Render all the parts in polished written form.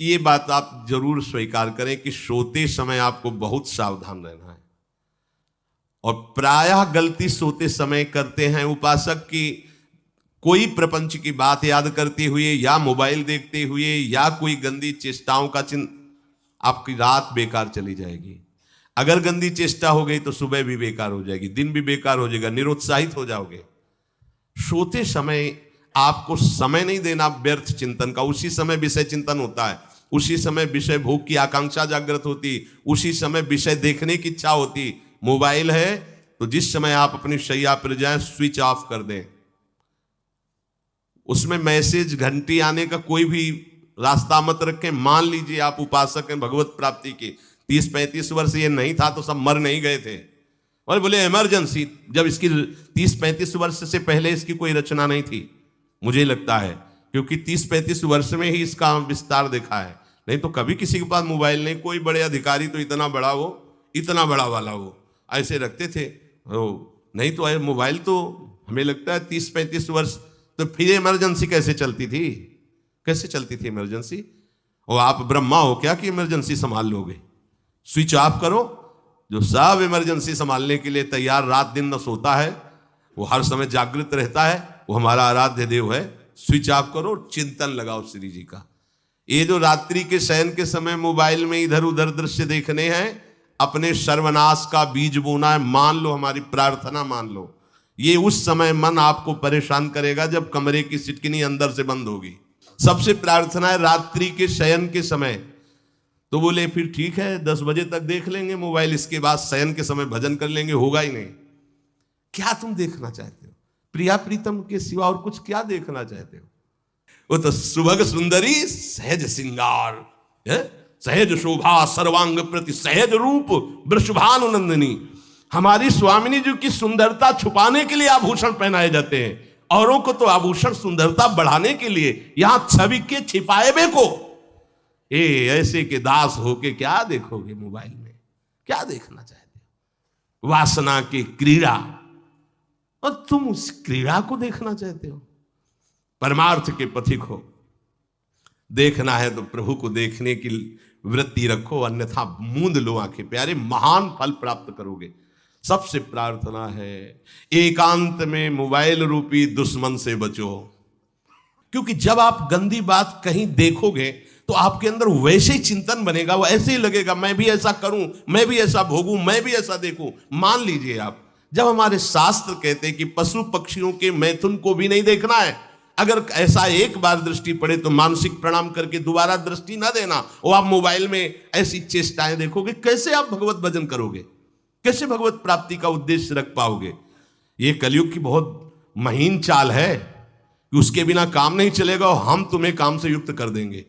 ये बात आप जरूर स्वीकार करें कि सोते समय आपको बहुत सावधान रहना है। और प्रायः गलती सोते समय करते हैं उपासक की, कोई प्रपंच की बात याद करते हुए या मोबाइल देखते हुए या कोई गंदी चेष्टाओं का आपकी रात बेकार चली जाएगी। अगर गंदी चेष्टा हो गई तो सुबह भी बेकार हो जाएगी, दिन भी बेकार हो जाएगा, निरुत्साहित हो जाओगे। सोते समय आपको समय नहीं देना व्यर्थ चिंतन का। उसी समय विषय चिंतन होता है, उसी समय विषय भोग की आकांक्षा जागृत होती, उसी समय विषय देखने की इच्छा होती। मोबाइल है तो जिस समय आप अपनी शैया पर जाएं स्विच ऑफ कर दें। उसमें मैसेज घंटी आने का कोई भी रास्ता मत रखें। मान लीजिए आप उपासक हैं भगवत प्राप्ति के, 30-35 वर्ष ये नहीं था तो सब मर नहीं गए थे। और बोले इमरजेंसी, जब इसकी 30-35 वर्ष से पहले इसकी कोई रचना नहीं थी, मुझे लगता है, क्योंकि 30-35 वर्ष में ही इसका विस्तार देखा है। नहीं तो कभी किसी के पास मोबाइल नहीं। कोई बड़े अधिकारी तो इतना बड़ा वो, इतना बड़ा वाला वो ऐसे रखते थे। नहीं तो मोबाइल तो हमें लगता है 30-35 वर्ष। तो फिर इमरजेंसी कैसे चलती थी? कैसे चलती थी इमरजेंसी? और आप ब्रह्मा हो क्या कि इमरजेंसी संभाल लोगे? स्विच ऑफ करो। जो सब इमरजेंसी संभालने के लिए तैयार, रात दिन न सोता है, वो हर समय जागृत रहता है, वो हमारा आराध्य देव है। स्विच ऑफ करो, चिंतन लगाओ श्री जी का। ये जो रात्रि के शयन के समय मोबाइल में इधर उधर दृश्य देखने हैं, अपने सर्वनाश का बीज बोना है। मान लो, हमारी प्रार्थना मान लो, ये उस समय मन आपको परेशान करेगा जब कमरे की सिटकिनी अंदर से बंद होगी। सबसे प्रार्थना है रात्रि के शयन के समय। तो बोले फिर ठीक है 10 बजे तक देख लेंगे मोबाइल, इसके बाद शयन के समय भजन कर लेंगे। होगा ही नहीं। क्या तुम देखना चाहते हो? प्रिया प्रीतम के सिवा और कुछ क्या देखना चाहते हो? वो तो सुभग सुंदरी सहज सिंगार, सहज शोभा सर्वांग प्रति सहज रूप वृषभानुनंदिनी। हमारी स्वामिनी जी की सुंदरता छुपाने के लिए आभूषण पहनाए जाते हैं। औरों को तो आभूषण सुंदरता बढ़ाने के लिए। यहां छवि के छिपाए बे को ऐसे के दास होके क्या देखोगे मोबाइल में? क्या देखना चाहते हो? वासना की क्रीड़ा, और तुम उस क्रीड़ा को देखना चाहते हो? परमार्थ के पथिक हो। देखना है तो प्रभु को देखने की वृत्ति रखो, अन्यथा मूंद लो आंखें। प्यारे, महान फल प्राप्त करोगे। सबसे प्रार्थना है एकांत में मोबाइल रूपी दुश्मन से बचो। क्योंकि जब आप गंदी बात कहीं देखोगे तो आपके अंदर वैसे ही चिंतन बनेगा, वो ऐसे ही लगेगा मैं भी ऐसा करूं, मैं भी ऐसा भोगूं, मैं भी ऐसा देखूं। मान लीजिए आप, जब हमारे शास्त्र कहते हैं कि पशु पक्षियों के मैथुन को भी नहीं देखना है, अगर ऐसा एक बार दृष्टि पड़े तो मानसिक प्रणाम करके दोबारा दृष्टि ना देना। और आप मोबाइल में ऐसी चेष्टाएं देखोगे, कैसे आप भगवत भजन करोगे? कैसे भगवत प्राप्ति का उद्देश्य रख पाओगे? ये कलयुग की बहुत महीन चाल है कि उसके बिना काम नहीं चलेगा और हम तुम्हें काम से युक्त कर देंगे।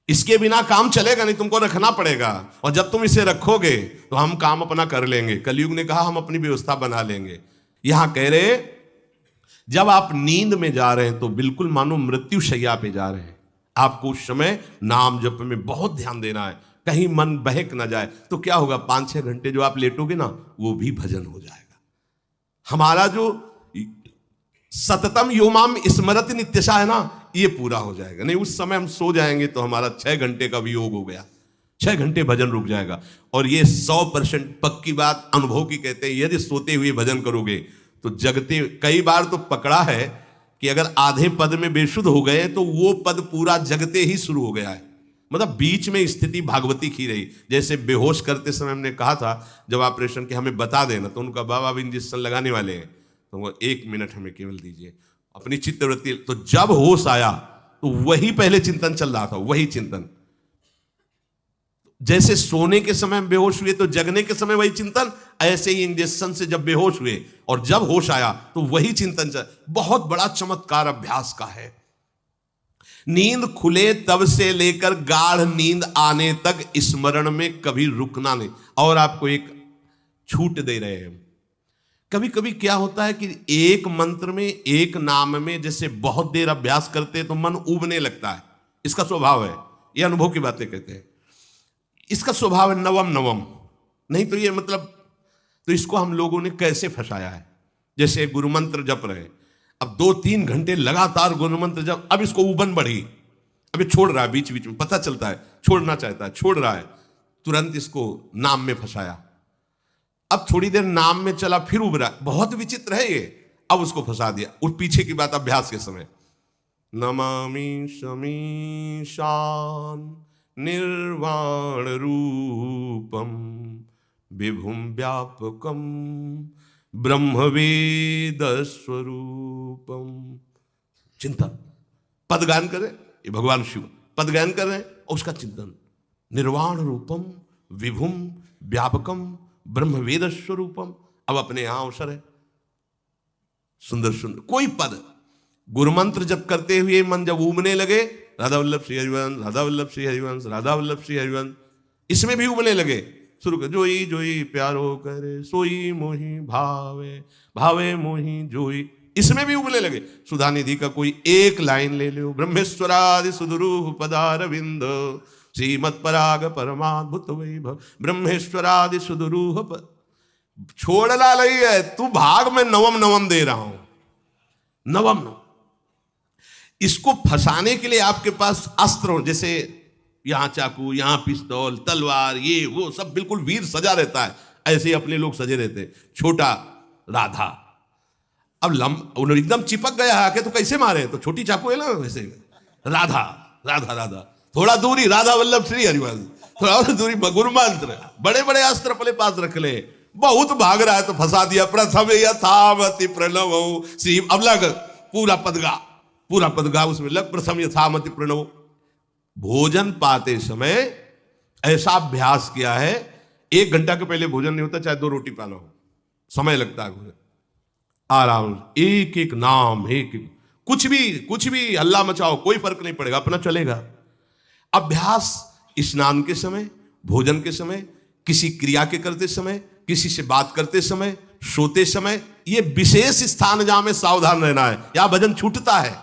इसके बिना काम चलेगा नहीं, तुमको रखना पड़ेगा। और जब तुम इसे रखोगे तो हम काम अपना कर लेंगे। कलयुग ने कहा हम अपनी व्यवस्था बना लेंगे। यहां कह रहे जब आप नींद में जा रहे हैं तो बिल्कुल मानो मृत्यु शैया पे जा रहे हैं। आपको उस समय नाम जप में बहुत ध्यान देना है, कहीं मन बहक ना जाए। तो क्या होगा, 5-6 घंटे जो आप लेटोगे ना, वो भी भजन हो जाएगा। हमारा जो सततम योमाम स्मरति नित्यशा है ना, ये पूरा हो जाएगा। नहीं, उस समय हम सो जाएंगे तो हमारा 6 घंटे का भी योग हो गया, 6 घंटे भजन रुक जाएगा। और ये 100% पक्की बात अनुभव की कहते हैं। यदि सोते हुए भजन करोगे तो जगते, कई बार तो पकड़ा है कि अगर आधे पद में बेशुद्ध हो गए तो वो पद पूरा जगते ही शुरू हो गया है। मतलब बीच में स्थिति भागवती की रही। जैसे बेहोश करते समय हमने कहा था जब ऑपरेशन के हमें बता देना, तो उनका बाबा अब इंजेक्शन लगाने वाले हैं तो वो 1 मिनट हमें केवल दीजिए, अपनी चित्तवृत्ति। तो जब होश आया तो वही पहले चिंतन चल रहा था, वही चिंतन। जैसे सोने के समय बेहोश हुए तो जगने के समय वही चिंतन, ऐसे ही इंजेक्शन से जब बेहोश हुए और जब होश आया तो वही चिंतन चल। बहुत बड़ा चमत्कार अभ्यास का है। नींद खुले तब से लेकर गाढ़ नींद आने तक स्मरण में कभी रुकना नहीं। और आपको एक छूट दे रहे हैं। कभी कभी क्या होता है कि एक मंत्र में, एक नाम में जैसे बहुत देर अभ्यास करते हैं तो मन उबने लगता है। इसका स्वभाव है, ये अनुभव की बातें कहते हैं। इसका स्वभाव है नवम नवम। नहीं तो ये मतलब, तो इसको हम लोगों ने कैसे फंसाया है। जैसे गुरु मंत्र जप रहे, अब 2-3 घंटे लगातार गुरु मंत्र जप, अब इसको उबन बढ़ी, अभी छोड़ रहा है, बीच बीच में पता चलता है छोड़ना चाहता है, छोड़ रहा है, तुरंत इसको नाम में फंसाया। अब थोड़ी देर नाम में चला, फिर उभरा, बहुत विचित्र है ये, अब उसको फंसा दिया। उस पीछे की बात अभ्यास के समय, नमामि शमीशान निर्वाण रूपम विभुम व्यापकम ब्रह्मवेद स्वरूपम। चिंतन, पदगान करें, ये भगवान शिव पदगान कर रहे हैं और उसका चिंतन, निर्वाण रूपम विभुम व्यापकम ब्रह्मवेद स्वरूपम। अब अपने यहां अवसर है, सुंदर सुंदर कोई पद, गुरुमंत्र जब करते हुए मन जब उमने लगे, राधा वल्लभ श्री हरिवंश, राधा वल्लभ श्री हरिवंश, राधा वल्लभ श्री हरिवंश, इसमें भी उमने लगे, शुरू कर, जोई जोई प्यारो करे सोई मोही भावे, भावे मोही जोई, इसमें भी उबले लगे। सुधा निधि का कोई एक लाइन ले लो, ब्रह्मेश्वरादि सुदुरूह पदारविंद श्रीमत् पराग परमाद्भुत वैभव, ब्रह्मेश्वरादि सुदुरूह छोड़ना नहीं है, तू भाग में नवम नवम दे रहा हूं, नवम नवम। इसको फंसाने के लिए आपके पास अस्त्र हो, जैसे यहां चाकू, यहां पिस्तौल, तलवार, ये वो सब बिल्कुल वीर सजा रहता है, ऐसे ही अपने लोग सजे रहते हैं। छोटा राधा, अब उन्होंने एकदम चिपक गया आके तो कैसे मारे, तो छोटी चाकू है ना वैसे, राधा राधा राधा, थोड़ा दूरी राधा वल्लभ श्री हरिवंश, थोड़ा और दूरी गुरु मंत्र, बड़े बड़े अस्त्र अपने पास रख ले, बहुत भाग रहा है तो फंसा दिया। प्रथम यथामति प्रणव श्री, अब लग पूरा पदगा उसमें लग, प्रथम यथामति प्रणव। भोजन पाते समय ऐसा अभ्यास किया है, 1 घंटा के पहले भोजन नहीं होता, चाहे 2 रोटी पाना हो, समय लगता है भोजन, आराम, एक एक नाम, एक कुछ भी हल्ला मचाओ, कोई फर्क नहीं पड़ेगा, अपना चलेगा। अभ्यास स्नान के समय, भोजन के समय, किसी क्रिया के करते समय, किसी से बात करते समय, सोते समय, ये विशेष स्थान जहां में सावधान रहना है, यहां भजन छूटता है,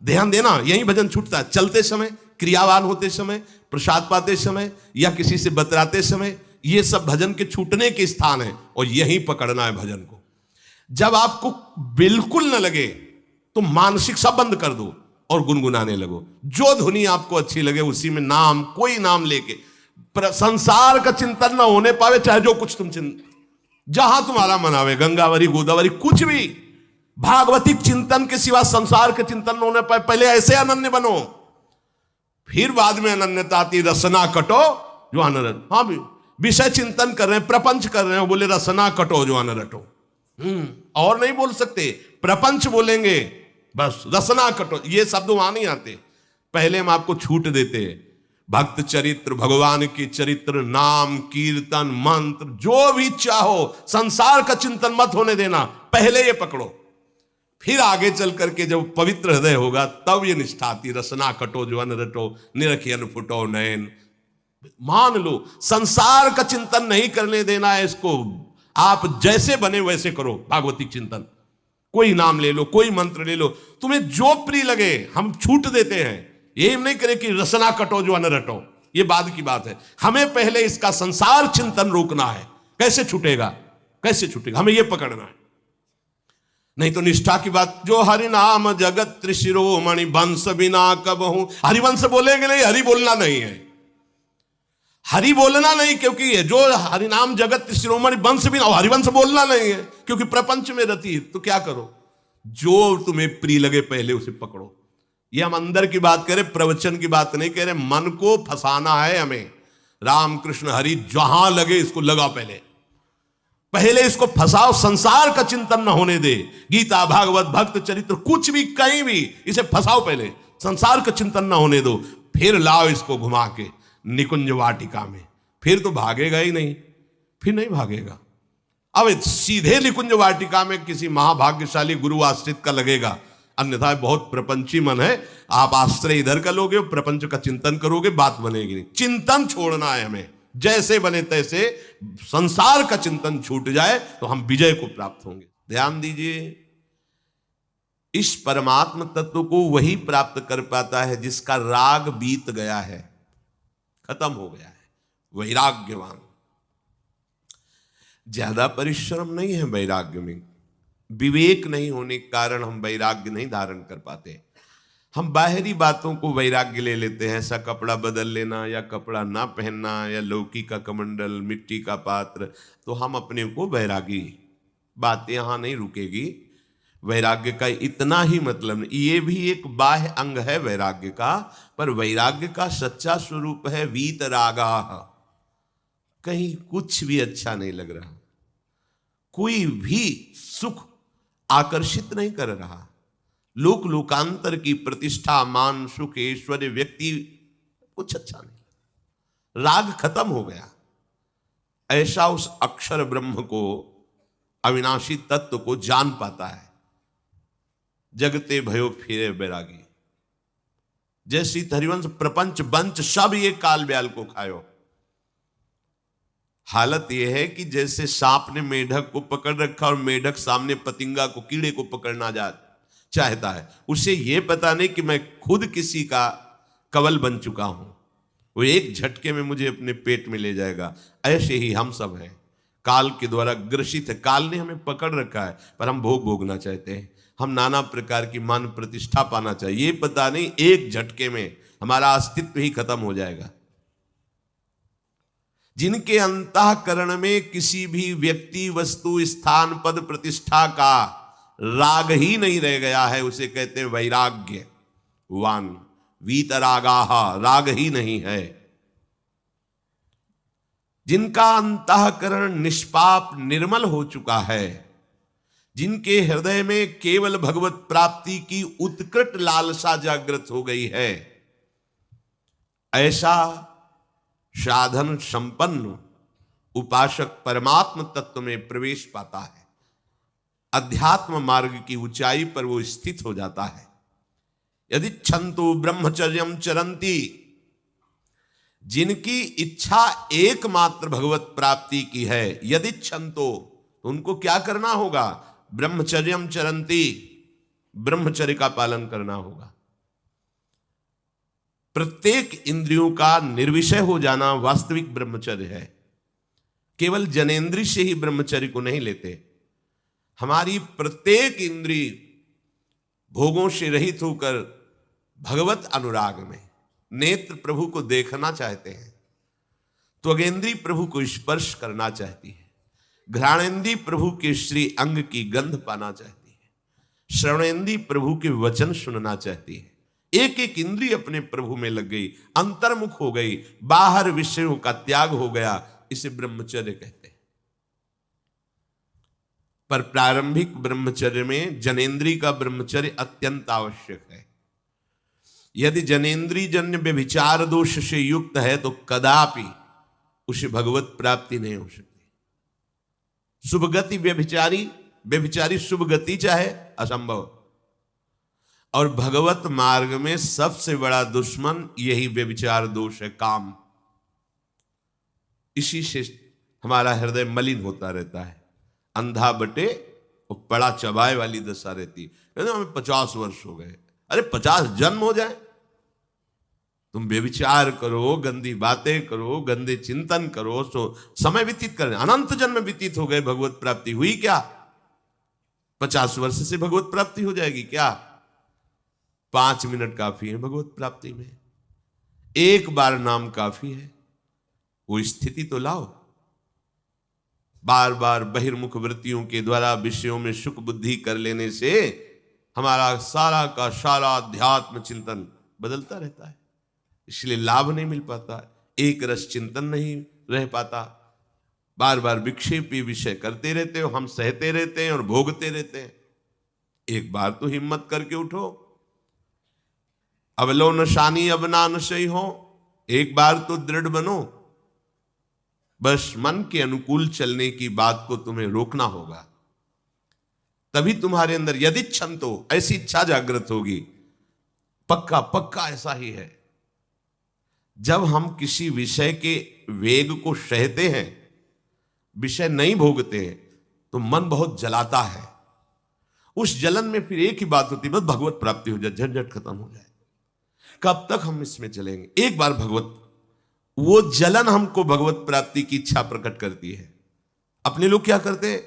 ध्यान देना, यही भजन छूटता है। चलते समय, क्रियावान होते समय, प्रसाद पाते समय या किसी से बतराते समय, ये सब भजन के छूटने के स्थान है और यही पकड़ना है भजन को। जब आपको बिल्कुल न लगे तो मानसिक सब बंद कर दो और गुनगुनाने लगो, जो धुनी आपको अच्छी लगे उसी में नाम, कोई नाम लेके, संसार का चिंतन ना होने पावे, चाहे जो कुछ तुम जहां तुम्हारा मन आवे, गंगावरी गोदावरी कुछ भी, भागवतिक चिंतन के सिवा संसार के चिंतन न होने पाए, पहले ऐसे अनन्य बनो, फिर बाद में अनन्यता आती, रसना कटो जो अन रटो। हाँ भी विषय चिंतन कर रहे हैं, प्रपंच कर रहे हैं, बोले रसना कटो जो अन रटो, और नहीं बोल सकते, प्रपंच बोलेंगे बस, रसना कटो, ये शब्द वहां नहीं आते। पहले हम आपको छूट देते, भक्त चरित्र, भगवान की चरित्र, नाम, कीर्तन, मंत्र, जो भी चाहो, संसार का चिंतन मत होने देना, पहले ये पकड़ो, फिर आगे चल करके जब पवित्र हृदय होगा तब ये निष्ठा आती, रसना कटो जो अन रटो, निरखियन फुटो नयन। मान लो संसार का चिंतन नहीं करने देना है इसको, आप जैसे बने वैसे करो भागवतिक चिंतन, कोई नाम ले लो, कोई मंत्र ले लो, तुम्हें जो प्रिय लगे, हम छूट देते हैं, ये नहीं करे कि रसना कटो जो अन रटो, ये बाद की बात है, हमें पहले इसका संसार चिंतन रोकना है। कैसे छूटेगा, कैसे छूटेगा, हमें ये पकड़ना है, नहीं तो निष्ठा की बात, जो हरि नाम जगत त्रिशिरोमणि वंश बिना कबहू, हरिवंश बोलेंगे नहीं, हरि बोलना नहीं है, हरि बोलना नहीं, क्योंकि जो हरिनाम जगत शिरोमणि वंश बिना, हरिवंश बोलना नहीं है, क्योंकि प्रपंच में रति, तो क्या करो, जो तुम्हें प्रिय लगे पहले उसे पकड़ो। ये हम अंदर की बात करें, प्रवचन की बात नहीं कह रहे, मन को फंसाना है हमें, राम कृष्ण हरि जहां लगे इसको लगा, पहले इसको फंसाओ, संसार का चिंतन न होने दे, गीता भागवत भक्त चरित्र कुछ भी कहीं भी इसे फंसाओ, पहले संसार का चिंतन न होने दो, फिर लाओ इसको घुमा के निकुंज वाटिका में, फिर तो भागेगा ही नहीं, फिर नहीं भागेगा। अब सीधे निकुंज वाटिका में किसी महाभाग्यशाली गुरु आश्रित का लगेगा, अन्यथा बहुत प्रपंची मन है, आप आश्रय इधर का लोगे, प्रपंच का चिंतन करोगे, बात बनेगी नहीं। चिंतन छोड़ना है हमें, जैसे बने तैसे संसार का चिंतन छूट जाए तो हम विजय को प्राप्त होंगे। ध्यान दीजिए, इस परमात्म तत्व को वही प्राप्त कर पाता है जिसका राग बीत गया है, खत्म हो गया है, वैराग्यवान। ज्यादा परिश्रम नहीं है वैराग्य में, विवेक नहीं होने के कारण हम वैराग्य नहीं धारण कर पाते। हम बाहरी बातों को वैराग्य ले लेते हैं, ऐसा कपड़ा बदल लेना या कपड़ा ना पहनना या लौकी का कमंडल, मिट्टी का पात्र, तो हम अपने को वैरागी। बात यहाँ नहीं रुकेगी। वैराग्य का इतना ही मतलब नहीं, ये भी एक बाह्य अंग है वैराग्य का, पर वैराग्य का सच्चा स्वरूप है वीतरागा। कहीं कुछ भी अच्छा नहीं लग रहा, कोई भी सुख आकर्षित नहीं कर रहा, लोक लोकांतर की प्रतिष्ठा, मान, सुख, ऐश्वर्य, व्यक्ति, कुछ अच्छा नहीं, राग खत्म हो गया। ऐसा उस अक्षर ब्रह्म को, अविनाशी तत्व को जान पाता है। जगते भयो फिरे बैरागी, जैसी हरिवंश प्रपंच बंच सब ये काल ब्याल को खायो। हालत यह है कि जैसे सांप ने मेढक को पकड़ रखा और मेढक सामने पतिंगा को, कीड़े को पकड़ना चाहता है, उसे यह पता नहीं कि मैं खुद किसी का कवल बन चुका हूं, वो एक झटके में मुझे अपने पेट में ले जाएगा। ऐसे ही हम सब हैं, काल के द्वारा ग्रसित है। काल ने हमें पकड़ रखा है, पर हम भोग भोगना चाहते हैं, हम नाना प्रकार की मान प्रतिष्ठा पाना चाहिए। ये पता नहीं एक झटके में हमारा अस्तित्व ही खत्म हो जाएगा। जिनके अंतःकरण में किसी भी व्यक्ति, वस्तु, स्थान, पद, प्रतिष्ठा का राग ही नहीं रह गया है, उसे कहते हैं वैराग्य वान। वीतरागाह, राग ही नहीं है। जिनका अंतःकरण निष्पाप निर्मल हो चुका है, जिनके हृदय में केवल भगवत प्राप्ति की उत्कट लालसा जागृत हो गई है, ऐसा साधन संपन्न उपासक परमात्म तत्व में प्रवेश पाता है। अध्यात्म मार्ग की ऊंचाई पर वो स्थित हो जाता है। यदि छंतु ब्रह्मचर्यम चरंती, जिनकी इच्छा एकमात्र भगवत प्राप्ति की है, यदि छंतो, तो उनको क्या करना होगा? ब्रह्मचर्यम चरंती, ब्रह्मचर्य का पालन करना होगा। प्रत्येक इंद्रियों का निर्विषय हो जाना वास्तविक ब्रह्मचर्य है। केवल जनेंद्रिय से ही ब्रह्मचर्य को नहीं लेते। हमारी प्रत्येक इंद्रिय भोगों से रहित होकर भगवत अनुराग में, नेत्र प्रभु को देखना चाहते हैं, त्वगेंद्रिय प्रभु को स्पर्श करना चाहती है, घ्राणेंद्रिय प्रभु के श्री अंग की गंध पाना चाहती है, श्रवणेंद्रिय प्रभु के वचन सुनना चाहती है। एक एक इंद्रिय अपने प्रभु में लग गई, अंतर्मुख हो गई, बाहर विषयों का त्याग हो गया। इसे ब्रह्मचर्य कहते हैं। पर प्रारंभिक ब्रह्मचर्य में जनेंद्रिय का ब्रह्मचर्य अत्यंत आवश्यक है। यदि जनेंद्रिय जन्य व्यभिचार दोष से युक्त है तो कदापि उसे भगवत प्राप्ति नहीं हो सकती। शुभ गति व्यभिचारी शुभ गति चाहे, असंभव। और भगवत मार्ग में सबसे बड़ा दुश्मन यही व्यभिचार दोष है, काम। इसी से हमारा हृदय मलिन होता रहता है, अंधा बटे और बड़ा चबाए वाली दशा रहती है। हमें 50 वर्ष हो गए, अरे 50 जन्म हो जाए, तुम व्यभिचार करो, गंदी बातें करो, गंदे चिंतन करो, सो समय व्यतीत करें। अनंत जन्म व्यतीत हो गए, भगवत प्राप्ति हुई क्या? 50 वर्ष से भगवत प्राप्ति हो जाएगी क्या? 5 मिनट काफी है भगवत प्राप्ति में, एक बार नाम काफी है। वो स्थिति तो लाओ। बार बार बहिर्मुख वृत्तियों के द्वारा विषयों में सुख बुद्धि कर लेने से हमारा सारा का सारा अध्यात्म चिंतन बदलता रहता है, इसलिए लाभ नहीं मिल पाता, एक रस चिंतन नहीं रह पाता। बार बार विक्षेपी विषय करते रहते हो, हम सहते रहते हैं और भोगते रहते हैं। एक बार तो हिम्मत करके उठो, अवलो नशानी अब ना नशई हो, एक बार तो दृढ़ बनो। बस मन के अनुकूल चलने की बात को तुम्हें रोकना होगा, तभी तुम्हारे अंदर यदि क्षंतो, ऐसी इच्छा जागृत होगी। पक्का पक्का ऐसा ही है। जब हम किसी विषय के वेग को सहते हैं, विषय नहीं भोगते हैं, तो मन बहुत जलाता है। उस जलन में फिर एक ही बात होती है, बस भगवत प्राप्ति हो जाए, झंझट खत्म हो जाए। कब तक हम इसमें चलेंगे? एक बार भगवत, वो जलन हमको भगवत प्राप्ति की इच्छा प्रकट करती है। अपने लोग क्या करते हैं?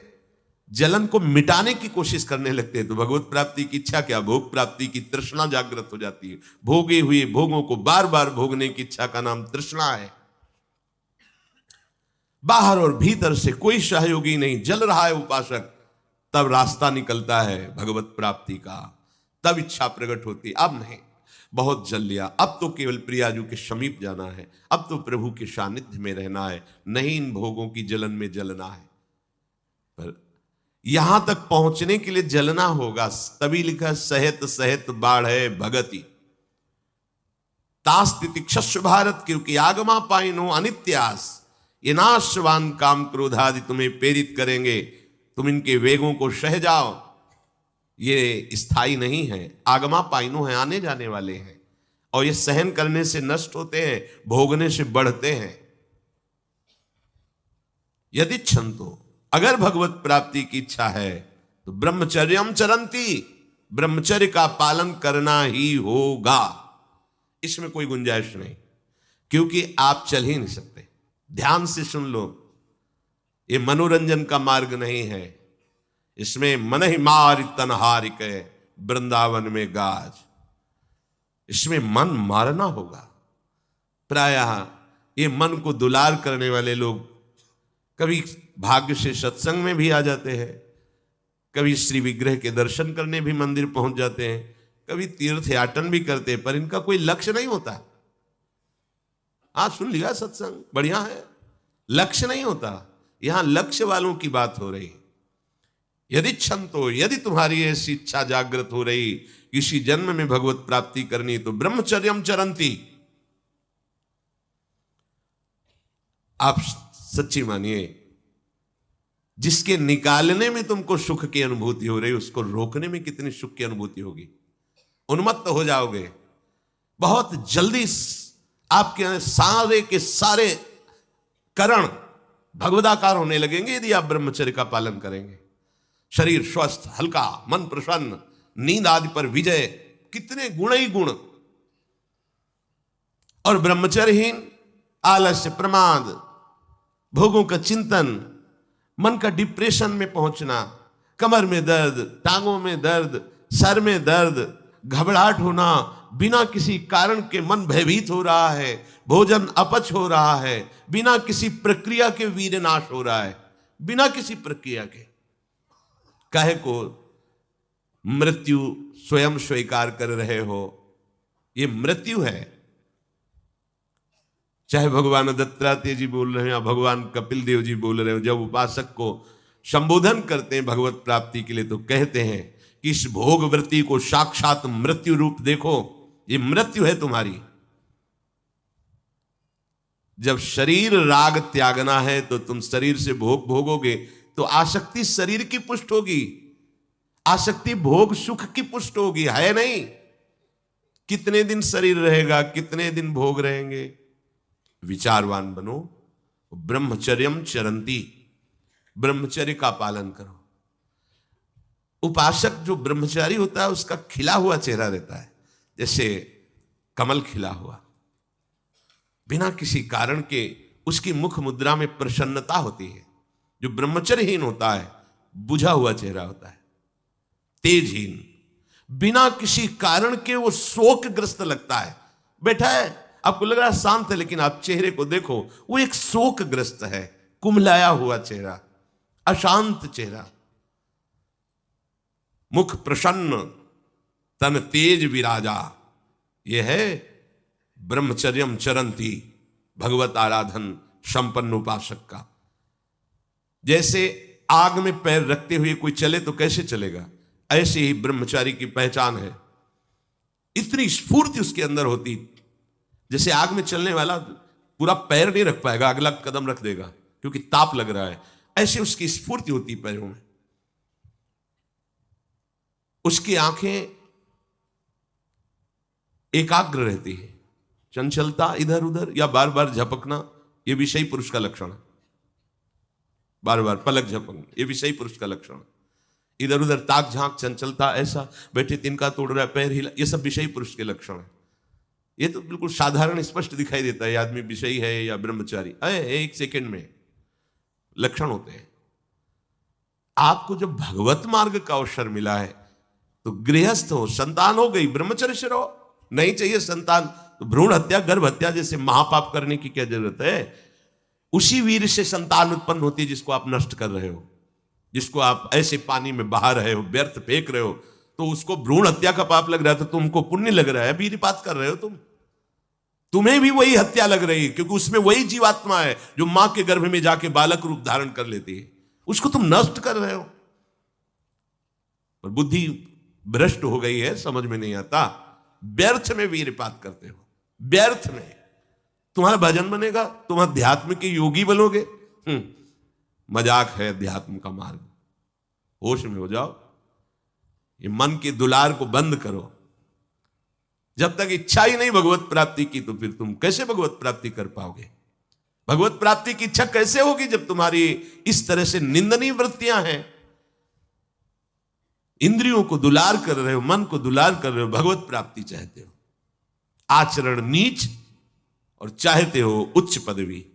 जलन को मिटाने की कोशिश करने लगते हैं तो भगवत प्राप्ति की इच्छा क्या, भोग प्राप्ति की तृष्णा जागृत हो जाती है। भोगे हुए भोगों को बार बार भोगने की इच्छा का नाम तृष्णा है। बाहर और भीतर से कोई सहयोगी नहीं, जल रहा है उपासक, तब रास्ता निकलता है भगवत प्राप्ति का, तब इच्छा प्रकट होती। अब नहीं, बहुत जल लिया, अब तो केवल प्रियाजू के समीप जाना है, अब तो प्रभु के सानिध्य में रहना है, नहीं इन भोगों की जलन में जलना है। पर यहां तक पहुंचने के लिए जलना होगा, तभी लिखा सहित सहित बाढ़ भगति तास्तितिक्षस्व भारत, क्योंकि आगमा पाइनो अनित्यास, ये नाशवान काम क्रोधादि तुम्हें प्रेरित करेंगे, तुम इनके वेगों को सह जाओ, ये स्थायी नहीं है। आगमा पाइनो है, आने जाने वाले हैं, और ये सहन करने से नष्ट होते हैं, भोगने से बढ़ते हैं। यदि छंतो, अगर भगवत प्राप्ति की इच्छा है तो ब्रह्मचर्यम चरंती, ब्रह्मचर्य का पालन करना ही होगा, इसमें कोई गुंजाइश नहीं, क्योंकि आप चल ही नहीं सकते। ध्यान से सुन लो, ये मनोरंजन का मार्ग नहीं है, इसमें मन ही मार तनहारिक वृंदावन में गाज, इसमें मन मारना होगा। प्रायः ये मन को दुलार करने वाले लोग कभी भाग्य से सत्संग में भी आ जाते हैं, कभी श्री विग्रह के दर्शन करने भी मंदिर पहुंच जाते हैं, कभी तीर्थ याटन भी करते हैं, पर इनका कोई लक्ष्य नहीं होता। आज सुन लिया सत्संग बढ़िया है, लक्ष्य नहीं होता। यहां लक्ष्य वालों की बात हो रही। यदि छंतो, यदि तुम्हारी ऐसी इच्छा जागृत हो रही किसी जन्म में भगवत प्राप्ति करनी, तो ब्रह्मचर्यम चरंती, आप सच्ची मानिए, जिसके निकालने में तुमको सुख की अनुभूति हो रही, उसको रोकने में कितनी सुख की अनुभूति होगी। उन्मत्त हो जाओगे, बहुत जल्दी आपके सारे के सारे करण भगवदाकार होने लगेंगे यदि आप ब्रह्मचर्य का पालन करेंगे। शरीर स्वस्थ, हल्का, मन प्रसन्न, नींद आदि पर विजय, कितने गुण ही गुण। और ब्रह्मचर्यहीन आलस्य, प्रमाद, भोगों का चिंतन, मन का डिप्रेशन में पहुंचना, कमर में दर्द, टांगों में दर्द, सर में दर्द, घबराहट होना, बिना किसी कारण के मन भयभीत हो रहा है, भोजन अपच हो रहा है, बिना किसी प्रक्रिया के वीरनाश हो रहा है, बिना किसी प्रक्रिया के। काहे को मृत्यु स्वयं स्वीकार कर रहे हो, ये मृत्यु है। चाहे भगवान दत्तात्रेय जी बोल रहे हैं या भगवान कपिल देव जी बोल रहे हो, जब उपासक को संबोधन करते हैं भगवत प्राप्ति के लिए, तो कहते हैं कि इस भोग वृत्ति को साक्षात मृत्यु रूप देखो, ये मृत्यु है तुम्हारी। जब शरीर राग त्यागना है तो तुम शरीर से भोग भोगोगे तो आसक्ति शरीर की पुष्ट होगी, आसक्ति भोग सुख की पुष्ट होगी, है नहीं। कितने दिन शरीर रहेगा, कितने दिन भोग रहेंगे। विचारवान बनो, ब्रह्मचर्यम चरंती, ब्रह्मचर्य का पालन करो। उपासक जो ब्रह्मचारी होता है उसका खिला हुआ चेहरा रहता है, जैसे कमल खिला हुआ, बिना किसी कारण के उसकी मुख मुद्रा में प्रसन्नता होती है। जो ब्रह्मचर्यहीन होता है बुझा हुआ चेहरा होता है, तेजहीन, बिना किसी कारण के वो शोकग्रस्त लगता है। बैठा है, आपको लग रहा है शांत है, लेकिन आप चेहरे को देखो, वो एक शोकग्रस्त है, कुम्हलाया हुआ चेहरा, अशांत चेहरा, मुख प्रसन्न, तन तेज विराजा। यह है ब्रह्मचर्यम चरंती, भगवत आराधन संपन्न उपासक का। जैसे आग में पैर रखते हुए कोई चले तो कैसे चलेगा, ऐसे ही ब्रह्मचारी की पहचान है। इतनी स्फूर्ति उसके अंदर होती, जैसे आग में चलने वाला पूरा पैर नहीं रख पाएगा, अगला कदम रख देगा क्योंकि ताप लग रहा है, ऐसे उसकी स्फूर्ति होती पैरों में। उसकी आंखें एकाग्र रहती है, चंचलता इधर उधर या बार बार झपकना यह विषयी पुरुष का लक्षण है। बार बार पलक झपकना यह विषयी पुरुष का लक्षण है। इधर उधर ताक झांक, चंचलता, ऐसा बैठे तिनका तोड़ रहा है, पैर हिला, ये सब विषयी पुरुष के लक्षण है। ये तो बिल्कुल साधारण स्पष्ट दिखाई देता है आदमी विषयी है या ब्रह्मचारी, एक सेकंड में लक्षण होते हैं। आपको जब भगवत मार्ग का अवसर मिला है तो गृहस्थ हो, संतान हो गई, ब्रह्मचर्य रहो, नहीं चाहिए संतान तो भ्रूण हत्या, गर्भ हत्या जैसे महापाप करने की क्या जरूरत है? उसी वीर से संतान उत्पन्न होती है जिसको आप नष्ट कर रहे हो, जिसको आप ऐसे पानी में बहा रहे हो, व्यर्थ फेंक रहे हो, तो उसको भ्रूण हत्या का पाप लग रहा है, तो तुमको पुण्य लग रहा है, वीरपात कर रहे हो तुम्हें भी वही हत्या लग रही है, क्योंकि उसमें वही जीवात्मा है जो मां के गर्भ में जाके बालक रूप धारण कर लेती है, उसको तुम नष्ट कर रहे हो। और बुद्धि भ्रष्ट हो गई है, समझ में नहीं आता, व्यर्थ में वीरपात करते हो, व्यर्थ में। तुम्हारा भजन बनेगा, तुम अध्यात्म के योगी बनोगे? मजाक है अध्यात्म का मार्ग। होश में हो जाओ, ये मन के दुलार को बंद करो। जब तक इच्छा ही नहीं भगवत प्राप्ति की, तो फिर तुम कैसे भगवत प्राप्ति कर पाओगे? भगवत प्राप्ति की इच्छा कैसे होगी जब तुम्हारी इस तरह से निंदनीय वृत्तियां हैं? इंद्रियों को दुलार कर रहे हो, मन को दुलार कर रहे हो, भगवत प्राप्ति चाहते हो, आचरण नीच और चाहते हो उच्च पदवी।